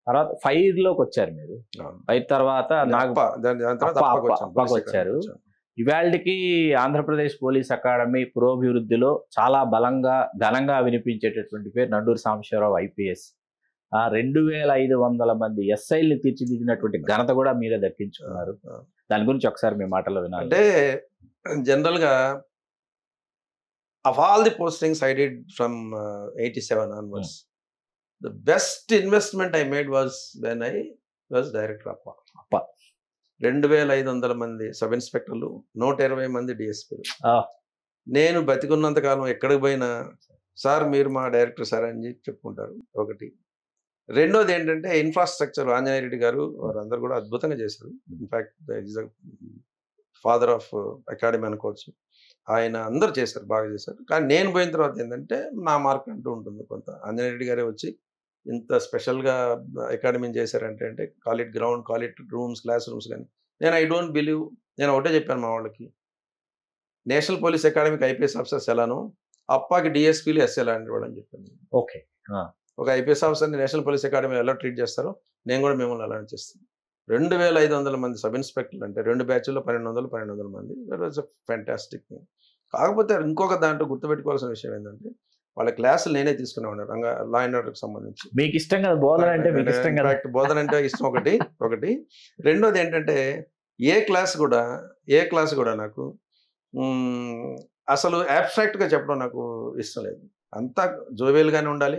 తర్వాత ఫైర్ లోకి వచ్చారు మీరు. ఫైర్ తర్వాత అప్పకి వచ్చారు. ఇవాళకి ఆంధ్రప్రదేశ్ పోలీస్ అకాడమీ పురోభివృద్ధిలో చాలా ఘనంగా వినిపించేటటువంటి పేరు నండూరి సాంబశివరావు ఐపీఎస్. 2500 మంది ఎస్ఐల్ని తీర్చిదిద్దినటువంటి ఘనత కూడా మీరే దక్కించుకున్నారు. దాని గురించి ఒకసారి మీ మాటల్లో వినాలి. అంటే జనరల్ గా of all the postings I did from 87 onwards, the best investment I made was when I was director of APA. 2500 మంది సబ్ ఇన్స్పెక్టర్లు, 120 మంది డిఎస్పీలు. నేను బతికున్నంత కాలం ఎక్కడికి పోయినా సార్ మీరు మా డైరెక్టర్ సార్ అని చెప్పుకుంటారు. ఒకటి. రెండోది ఏంటంటే ఇన్ఫ్రాస్ట్రక్చర్ ఆంజనేయ రెడ్డి గారు వారందరూ కూడా అద్భుతంగా చేశారు. In fact is father of academy అనుకోవచ్చు. ఆయన అందరూ చేశారు, బాగా చేశారు. కానీ నేను పోయిన తర్వాత ఏంటంటే నా మార్క్ అంటూ ఉంటుంది కొంత. ఆంజనేయ రెడ్డి గారే వచ్చి ఇంత స్పెషల్గా అకాడమీని చేశారంటే call it ground, call it rooms, class rooms. కానీ నేను ఐ డోంట్ బిలీవ్, నేను ఒకటే చెప్పాను మా వాళ్ళకి, నేషనల్ పోలీస్ అకాడమీకి ఐపీఎస్ ఆఫీసర్స్ ఎలానో అప్పాకి డిఎస్పీలు ఎస్ఎల్ అని కూడా చెప్పాను. ఓకే. ఒక ఐపీఎస్ ఆఫీసర్ని నేషనల్ పోలీస్ అకాడమీ ఎలా ట్రీట్ చేస్తారో నేను కూడా మిమ్మల్ని అలానే చేస్తాను. 2500 మంది సబ్ ఇన్స్పెక్టర్లు అంటే 2 బ్యాచ్ల్లో 1200 మంది. That was a fantastic thing. కాకపోతే ఇంకొక దాంట్లో గుర్తుపెట్టుకోవాల్సిన విషయం ఏంటంటే వాళ్ళ క్లాసులు నేనే తీసుకునేవాడు లా అండ్ ఆర్డర్కి సంబంధించి. మీకు ఇష్టం కదా బోధన అంటే? మీకు ఇష్టం కదా బోధన అంటే ఇష్టం ఒకటి. రెండోది ఏంటంటే ఏ క్లాస్ కూడా నాకు అసలు అబ్స్ట్రాక్ట్గా చెప్పడం నాకు ఇష్టం లేదు. అంతా జోవియల్గానే ఉండాలి,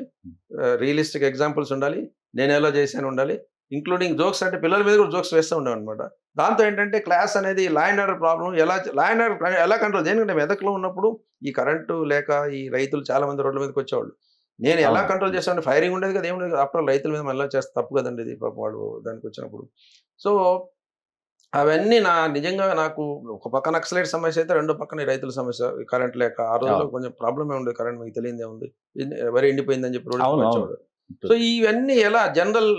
రియలిస్టిక్ ఎగ్జాంపుల్స్ ఉండాలి, నేను ఎలా చేశాను ఉండాలి, ఇంక్లూడింగ్ జోక్స్. అంటే పిల్లల మీద కూడా జోక్స్ వేస్తూ ఉండేవి అనమాట. దాంతో ఏంటంటే క్లాస్ అనేది law and order problem, law and order ఎలా కంట్రోల్. ఎందుకంటే మెదక్లో ఉన్నప్పుడు ఈ కరెంటు లేక ఈ రైతులు చాలా మంది రోడ్ల మీదకి వచ్చేవాళ్ళు. నేను ఎలా కంట్రోల్ చేస్తాను? ఫైరింగ్ ఉండేది కదా, ఏముండేది. అప్పుడు రైతుల మీద మళ్ళీ చేస్తే తప్పు కదండి ఇది, పాపం వాడు దానికి వచ్చినప్పుడు. సో అవన్నీ నిజంగా నాకు ఒక పక్క నక్సలైట్ సమస్య అయితే, రెండో పక్కన రైతుల సమస్య, కరెంట్ లేక. ఆ రోజుల్లో కొంచెం ప్రాబ్లమే ఉండేది, కరెంట్ మీకు తెలియదే ఉంది, వరి ఎండిపోయిందని చెప్పి రోడ్డు వచ్చేవాడు. సో ఇవన్నీ ఎలా జనరల్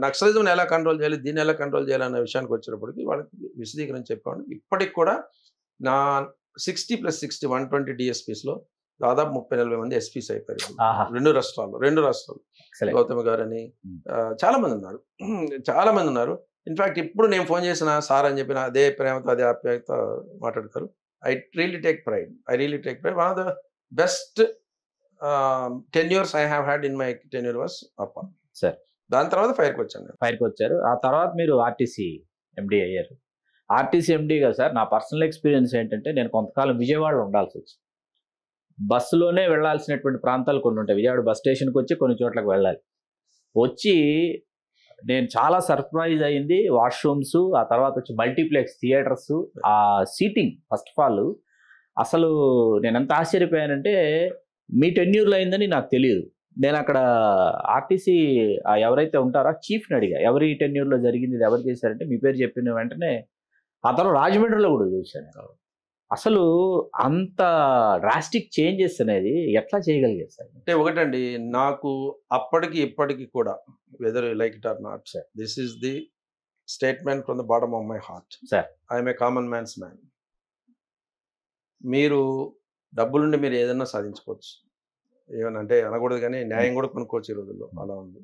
నక్సలిజం ఎలా కంట్రోల్ చేయాలి, దీన్ని ఎలా కంట్రోల్ చేయాలి అనే విషయానికి వచ్చేటప్పటికి వాళ్ళకి విశదీకరణ చెప్పాను. ఇప్పటికి కూడా నా 60+60 120 డిఎస్పీస్లో దాదాపు 30-40 మంది ఎస్పీస్ అయిపోయారు. రెండు రాష్ట్రాలు. గౌతమ్ గారు అని చాలా మంది ఉన్నారు. ఇన్ఫాక్ట్ ఇప్పుడు నేను ఫోన్ చేసిన సార్ అని చెప్పిన అదే ప్రేమతో అదే ఆప్యాయత మాట్లాడతారు. I really take pride. One of the best tenures I have had in my tenure was APA. Sir దాని తర్వాత ఫైర్కి వచ్చారు. ఆ తర్వాత మీరు ఆర్టీసీ ఎండి అయ్యారు. ఆర్టీసీ ఎండిగా సార్ నా పర్సనల్ ఎక్స్పీరియన్స్ ఏంటంటే, నేను కొంతకాలం విజయవాడలో ఉండాల్సి వచ్చింది. బస్సులోనే వెళ్లాల్సినటువంటి ప్రాంతాలు కొన్ని ఉంటాయి. విజయవాడ బస్ స్టేషన్కి వచ్చి కొన్ని చోట్లకు వెళ్ళాలి. నేను చాలా సర్ప్రైజ్ అయింది. వాష్రూమ్స్, ఆ తర్వాత వచ్చి మల్టీప్లెక్స్ థియేటర్స్, ఆ సీటింగ్. ఫస్ట్ ఆఫ్ ఆల్ అసలు నేను ఎంత ఆశ్చర్యపోయానంటే, మీ టెన్యూర్లో అయిందని నాకు తెలియదు. నేను అక్కడ ఆర్టీసీ ఎవరైతే ఉంటారో చీఫ్ని అడిగా, ఎవరి టెన్యూర్లో జరిగింది, ఇది ఎవరు చేశారంటే మీ పేరు చెప్పిన వెంటనే అతను రాజమండ్రిలో కూడా చూశాను. అసలు అంత డ్రాస్టిక్ చేంజెస్ అనేది ఎట్లా చేయగలిగారు సార్? అంటే ఒకటండి, నాకు అప్పటికి ఇప్పటికి కూడా whether you like it or not, this is the statement from the bottom of my heart. Sir I'm a common man's man. మీరు డబ్బులుండి మీరు ఏదైనా సాధించుకోవచ్చు, ఏమన్నా అంటే అనకూడదు కానీ న్యాయం కూడా కొనుక్కోవచ్చు ఈ రోజుల్లో, అలా ఉంది.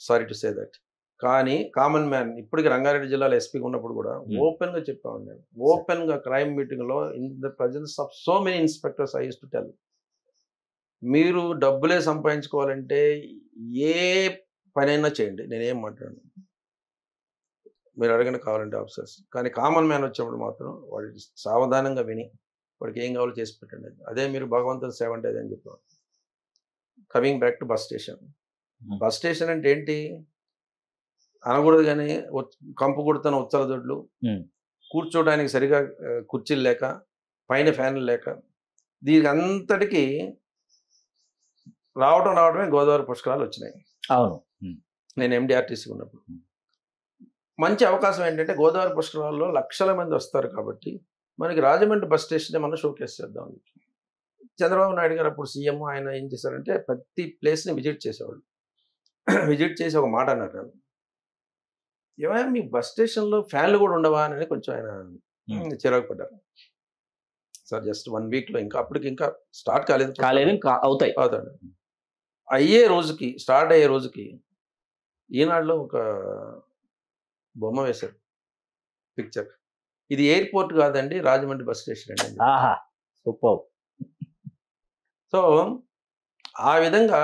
Sorry to say that. కానీ కామన్ మ్యాన్ ఇప్పటికి రంగారెడ్డి జిల్లాలో ఎస్పీగా ఉన్నప్పుడు కూడా ఓపెన్గా చెప్పాను నేను, ఓపెన్గా క్రైమ్ మీటింగ్లో in the presence of so many inspectors I use to tell, మీరు డబ్బులే సంపాదించుకోవాలంటే ఏ పనైనా చేయండి, నేనేం మాట్లాడను, మీరు అడగండి కావాలంటే ఆఫీసర్స్. కానీ కామన్ మ్యాన్ వచ్చినప్పుడు మాత్రం వాడికి సావధానంగా విని వాడికి ఏం కావాలో చేసి పెట్టండి. అదే మీరు భగవంతుని సేవ అంటే అదే అని చెప్పాను. Coming back to bus station అంటే ఏంటి అనకూడదు కానీ, కంపు కొడుతున్న ఉచ్చల దొడ్లు, కూర్చోడానికి సరిగా కుర్చీలు లేక, పైన ఫ్యాన్లు లేక, దీనికి అంతటికీ రావడమే గోదావరి పుష్కరాలు వచ్చినాయి. అవును, నేను ఎండిఆర్టీసీ ఉన్నప్పుడు మంచి అవకాశం ఏంటంటే, గోదావరి పుష్కరాల్లో లక్షల మంది వస్తారు కాబట్టి మనకి రాజమండ్రి బస్ స్టేషన్ మనం షోకేస్ చేద్దాం. చంద్రబాబు నాయుడు గారు అప్పుడు సీఎం, ఆయన ఏం చేశారంటే ప్రతి ప్లేస్ని విజిట్ చేసేవాళ్ళు. విజిట్ చేసి ఒక మాట అన్నారు, నన్ను ఏమైనా మీ బస్ స్టేషన్లో ఫ్యాన్లు కూడా ఉండవా అని కొంచెం ఆయన చిరాకు పడ్డారు. సార్ జస్ట్ 1 వీక్లో, ఇంకా అప్పటికి ఇంకా స్టార్ట్ కాలేదు, అవుతాడు అయ్యే రోజుకి, స్టార్ట్ అయ్యే రోజుకి ఈనాడులో ఒక బొమ్మ వేశారు, పిక్చర్. ఇది ఎయిర్పోర్ట్ కాదండి, రాజమండ్రి బస్ స్టేషన్ అండి. ఆహా, సూపర్. సో ఆ విధంగా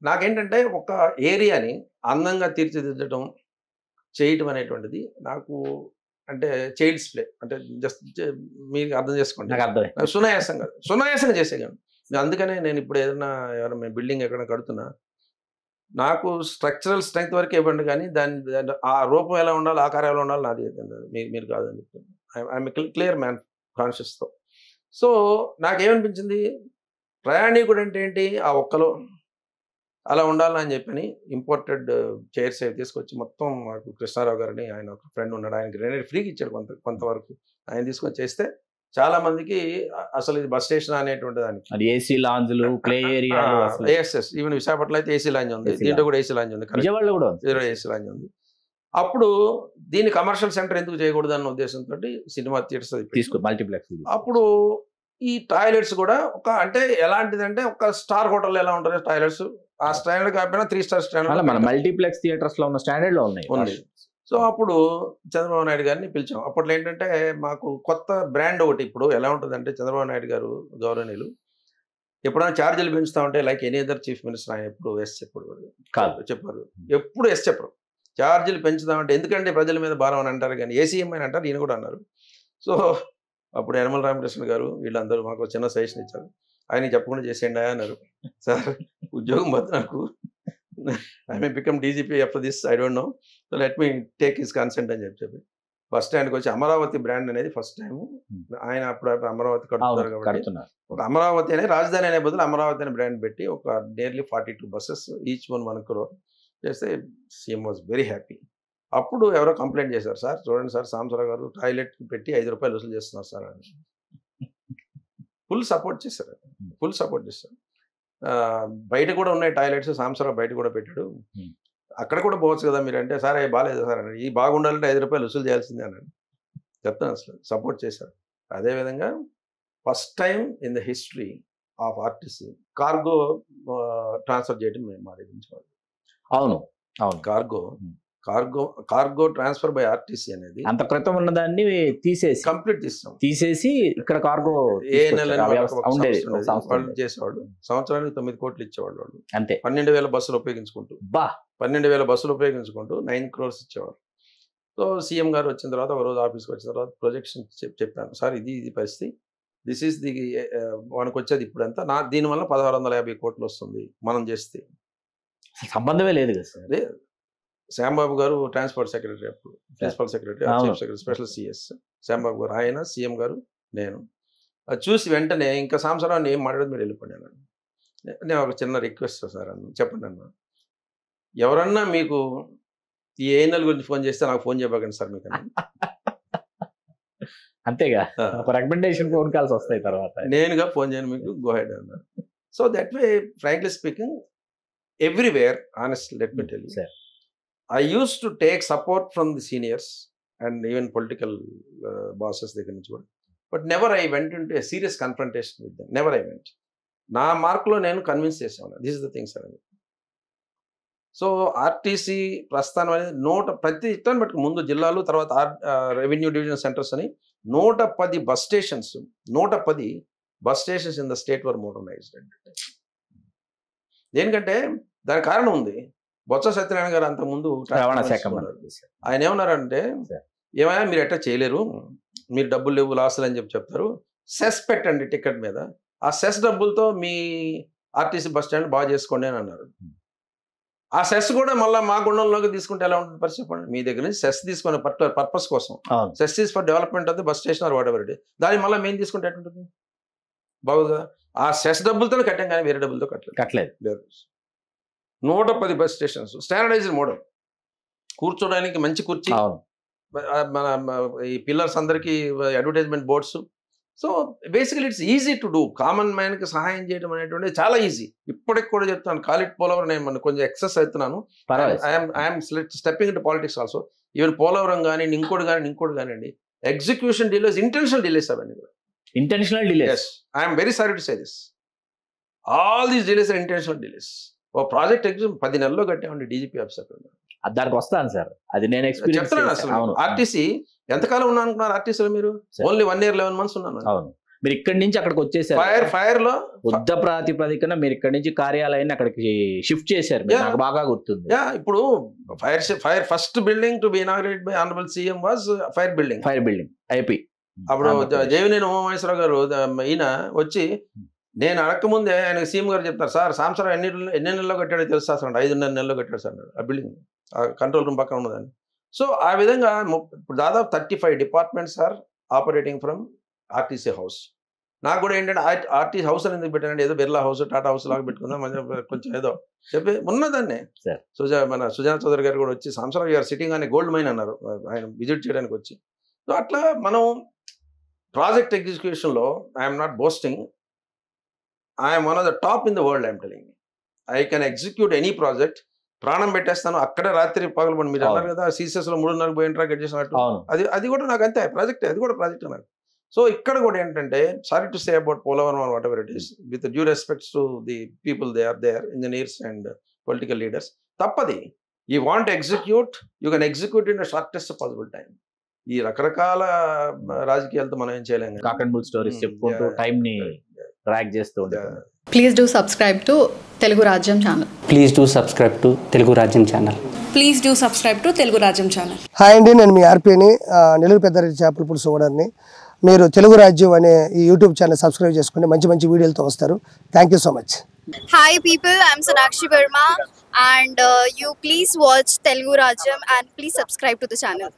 నాకేంటంటే ఒక ఏరియాని అందంగా తీర్చిదిద్దడం చేయటం అనేటువంటిది నాకు అంటే చైల్డ్స్ ప్లే. అంటే జస్ట్ మీరు అర్థం చేసుకోండి, నాకు అర్థమైంది. నాకు సునాయాసంగా సునాయాసంగా చేసేయగలను. అందుకనే నేను ఇప్పుడు ఎవరైనా బిల్డింగ్ ఎక్కడ కడుతున్నా నాకు స్ట్రక్చరల్ స్ట్రెంగ్త్ వరకు ఇవ్వండి, కానీ దాని ఆ రూపం ఎలా ఉండాలి, ఆకారం ఎలా ఉండాలి నాది మీరు కాదని చెప్తాను. ఐఎమ్ క్లియర్ మ్యాన్ కాన్షియస్తో. సో నాకేమనిపించింది, ప్రయాణికుడు అంటే ఏంటి, ఆ ఒక్కలో అలా ఉండాలని చెప్పని ఇంపోర్టెడ్ చైర్స్ అవి తీసుకొచ్చి మొత్తం మాకు కృష్ణారావు గారిని, ఆయన ఒక ఫ్రెండ్ ఉన్నాడు, ఆయన గ్రెనేడ్ ఫ్రీకి ఇచ్చాడు కొంతవరకు. ఆయన తీసుకొని చేస్తే చాలా మందికి అసలు ఇది బస్ స్టేషన్ అనేటువంటి దానికి అది ఏసీ లాంజ్లు, ప్లే ఏరియాలు. ఈవెన్ విశాఖపట్నంలో అయితే ఏసీ లాంజ్ ఉంది, దీంట్లో కూడా ఏసీ లాంజ్ ఉంది, విజయవాడలో కూడా ఏసీ లాంజ్ ఉంది. అప్పుడు దీన్ని కమర్షియల్ సెంటర్ ఎందుకు చేయకూడదు అన్న ఉద్దేశంతో సినిమా థియేటర్స్ తీసుకో, మల్టీప్లెక్స్. అప్పుడు ఈ టాయిలెట్స్ కూడా ఒక అంటే ఎలాంటిదంటే ఒక స్టార్ హోటల్ ఎలా ఉంటుంది టాయిలెట్స్, ఆ స్టాండర్డ్ కాకపోయినా 3 స్టార్ స్టాండర్డ్ మన మల్టీప్లెక్స్ థియేటర్స్ లో ఉన్న స్టాండర్డ్ లో ఉన్నాయి. సో అప్పుడు చంద్రబాబు నాయుడు గారిని పిలిచాం. అప్పట్లో ఏంటంటే మాకు కొత్త బ్రాండ్ ఒకటి. ఇప్పుడు ఎలా ఉంటుందంటే చంద్రబాబు నాయుడు గారు గౌరవనీయులు ఎప్పుడైనా ఛార్జీలు పెంచుతా ఉంటే like any other chief minister ఆయన ఎప్పుడు ఎస్ చెప్పారు, ఎప్పుడు ఎస్ చెప్పరు. ఛార్జీలు పెంచుదామంటే ఎందుకంటే ప్రజల మీద భారం అని అంటారు, కానీ ఏసీఎం అని అంటారు, ఈయన కూడా అన్నారు. సో అప్పుడు యనమల రామకృష్ణ గారు వీళ్ళందరూ మాకు చిన్న సజెషన్ ఇచ్చారు. ఆయన చెప్పకుండా చేసేయండి అన్నారు. సార్ ఉద్యోగం పోతే నాకు I may become DGP after this, I don't know, so let me take his consent అని చెప్పి ఫస్ట్ స్టాండ్కి వచ్చి అమరావతి బ్రాండ్ అనేది ఫస్ట్ టైం ఆయన అప్పుడు అమరావతి కడుతున్నారు కాబట్టి ఒక అమరావతి అనే రాజధాని అనే బదులు అమరావతి అనే బ్రాండ్ పెట్టి ఒక నియర్లీ 42 బస్సెస్ ఈచ్ 1 crore చేస్తే సీఎం వాజ్ వెరీ హ్యాపీ. అప్పుడు ఎవరో కంప్లైంట్ చేశారు, సార్ చూడండి సార్ సాంబశివరావు గారు టాయిలెట్ పెట్టి 5 రూపాయలు వసూలు చేస్తున్నారు సార్ అని. ఫుల్ సపోర్ట్ చేశారు. బయట కూడా ఉన్నాయి టాయిలెట్స్, సాంబశివరావు బయట కూడా పెట్టాడు, అక్కడ కూడా పోవచ్చు కదా మీరు అంటే, సార్ అవి బాగాలేదు సార్ అని. ఈ బాగుండాలంటే 5 రూపాయలు వసూలు చేయాల్సిందే అన్నాడు. చెప్తాను అసలు సపోర్ట్ చేశారు. అదేవిధంగా first time in the history of RTC cargo transfer చేయడం మేము మా దగ్గర నుంచి. అవును, కార్గో ట్రాన్స్ఫర్ బై ఆర్టీసీ అనేది అంత క్రితం ఉన్న దాన్ని కంప్లీట్ తీసేసి ఇక్కడ కార్గో ఏ నెల వాళ్ళు చేసేవాళ్ళు. సంవత్సరానికి 9 కోట్లు ఇచ్చేవాళ్ళు వాళ్ళు. అంతే. 12,000 బస్సులు ఉపయోగించుకుంటూ 9 crores ఇచ్చేవాళ్ళు. సో సీఎం గారు వచ్చిన తర్వాత ఒక రోజు ఆఫీస్కి వచ్చిన తర్వాత ప్రొజెక్షన్ చెప్పాను, సార్ ఇది పరిస్థితి, దిస్ ఈస్ ది మనకు వచ్చేది ఇప్పుడు ఎంత, దీనివల్ల 1650 కోట్లు వస్తుంది మనం చేస్తే. సంబంధమే లేదు కదా సార్. శ్యాంబాబు గారు ట్రాన్స్పోర్ట్ సెక్రటరీ, అప్పుడు principal secretary, chief secretary, special CS Shyambabu గారు, ఆయన సీఎం గారు, నేను అది చూసి వెంటనే ఇంకా సాంబశివరావు ఏం మాట్లాడదు మీరు వెళ్ళిపోండి అన్నాను. నేను ఒక చిన్న రిక్వెస్ట్ సార్ అన్న, చెప్పండి అన్న, ఎవరన్నా మీకు ఈ ఏఎన్ఎల్ గురించి ఫోన్ చేస్తే నాకు ఫోన్ చేయబాకండి సార్ మీకు. అంతేగా, రికమెండేషన్ ఫోన్ కాల్స్ వస్తాయి తర్వాత, నేనుగా ఫోన్ చేయను మీకు, గో హెడ్ అన్నారు. So that way frankly speaking everywhere, honestly, let me tell you, sir, I used to take support from the seniors and even political bosses దగ్గర నుంచి కూడా, but never I went into a serious confrontation with them. Never I went. నా మార్క్లో నేను convince చేసాను, this is the things అని. So RTC ప్రస్థానం అనేది ప్రతి ఇట్లని బట్టి ముందు జిల్లాలు, తర్వాత రెవెన్యూ డివిజన్ సెంటర్స్ అని 110 bus stations in the state were modernised. దేనికంటే దానికి కారణం ఉంది. బొత్స సత్యనారాయణ గారు అంతకుముందు ఆయన ఏమన్నారంటే, ఏమైనా మీరు ఎట్లా చేయలేరు, మీరు డబ్బులు లేవు లాసులు అని చెప్తారు, సెస్ పెట్టండి టికెట్ మీద, ఆ సెస్ డబ్బులతో మీ ఆర్టీసీ బస్ స్టాండ్ బాగా చేసుకోండి అని అన్నారు. ఆ సెస్ కూడా మళ్ళీ మా గుండంలోకి తీసుకుంటే ఎలా ఉంటుంది పరిస్థితి చెప్పండి. మీ దగ్గర నుంచి సెస్ తీసుకునే పర్పస్ కోసం, cess is for development of the bus station or whatever it, దాన్ని మళ్ళీ మేము తీసుకుంటే ఎట్లుంటుంది, బాగుంది కదా. ఆ సెస్ డబ్బులతో కట్టాం కానీ వేరే డబ్బులతో కట్టలేదు. 110 బస్ స్టేషన్స్, స్టాండర్డైజ్డ్ మోడల్, కూర్చోడానికి మంచి కుర్చీ, మన ఈ పిల్లర్స్ అందరికీ advertisement boards. So basically it's easy to do. Common మ్యాన్కి సహాయం చేయడం అనేటువంటిది చాలా ఈజీ. ఇప్పటికి కూడా చెప్తాను, కాలిట్ పోలవరం నేను కొంచెం ఎక్సెస్ అవుతున్నాను, I'm stepping into politics also. Even Polavaram కానీ ఇంకోటి కానివ్వండి, ఎగ్జిక్యూషన్ డిలేస్, ఇంటెన్షనల్ డిలేస్, అవన్నీ కూడా intentional delays. I'm very sorry to say this, all these delays are intentional delays. ఓ ప్రాజెక్ట్ ఎగ్జిమ్ 10 నెలల్లో కట్టామండి డీజీపీ ఆఫీస్ అక్కడ. దానికి వస్తాను సార్, అది నేను ఎక్స్పీరియన్స్ చెప్తున్నాను అసలు. అవును ఆర్టీసీ ఎంతకాలం ఉన్నా అనుకున్నారు ఆర్టీసీలో మీరు? ఓన్లీ 1 year 11 months ఉన్నాను. అవును, మీరు ఇక్కడి నుంచి అక్కడికి వచ్చేసారు. ఫైర్ లో యుద్ధ ప్రాతిపదికన మీరు ఇక్కడి నుంచి కార్యాలయాన్ని అక్కడికి షిఫ్ట్ చేశారు. నాకు బాగా గుర్తుంది. ఇప్పుడు fire first building to be inaugurated by honourable CM was fire building IP. అప్పుడు దేవినేని ఉమామహేశ్వరరావు గారు ఈయన వచ్చి, నేను అడగకముందే ఆయన సీఎం గారు చెప్తారు, సార్ సాంసరావు ఎన్ని నెలల్లో కట్టాడో తెలుసా సార్, 5.5 నెలల్లో కట్టాడు సార్ ఆ బిల్డింగ్, ఆ కంట్రోల్ రూమ్ పక్కన ఉన్నదాన్ని. సో ఆ విధంగా ఇప్పుడు దాదాపు 35 departments are operating from RTC house. నాకు కూడా ఏంటంటే ఆర్టీసీ హౌస్ అని ఎందుకు పెట్టానంటే, ఏదో బిర్లా హౌస్, టాటా హౌస్ లాగా పెట్టుకుందాం కొంచెం ఏదో చెప్పి ఉన్నదాన్ని. మన సుజనా చౌదరి గారు కూడా వచ్చి, సాంసరావు గారు సిట్టింగ్ అనే గోల్డ్ మైన్ అన్నారు ఆయన విజిట్ చేయడానికి వచ్చి. సో అట్లా మనం ప్రాజెక్ట్ ఎగ్జిక్యూషన్లో I'm not boasting, I'm one of the top in the world. I'm telling I can execute any project. ప్రాణం పెట్టేస్తాను అక్కడే రాత్రి పగలబడి. మీరు అన్నారు కదా CCS లో 3.5 పోయినరా గెట్ చేసినట్టు, అది కూడా నాకు అంతే ప్రాజెక్ట్, అది కూడా ప్రాజెక్ట్ అన్నారు. సో ఇక్కడ కూడా ఏంటంటే, sorry to say about Polavaram whatever it is, with due respects to the people they are engineers and political leaders, తప్పది. You want execute, you can execute in the shortest possible time. ఈ రకరకాల రాజకీయాలతో మనం ఏం చేయలేం. Cock and bull stories చెప్పుకుంటూ time ని track చేస్తూ ఉంటాం. Please do subscribe to Telugu Rajyam channel. Please do subscribe to Telugu Rajyam channel. Please do subscribe to Telugu Rajyam channel. Hi అండి, నేను మీ ఆర్పీని, నెల్లూరు పెద్దారెడ్డి చేపల పులుసు ఓనర్ని. మీరు తెలుగు రాజ్యం అనే ఈ యూట్యూబ్ ఛానల్ సబ్స్క్రైబ్ చేసుకుని మంచి వీడియోలతో వస్తారు. Thank you so much. Hi people, I'm Sonakshi Verma and you please watch Telugu Rajyam and please subscribe to the channel.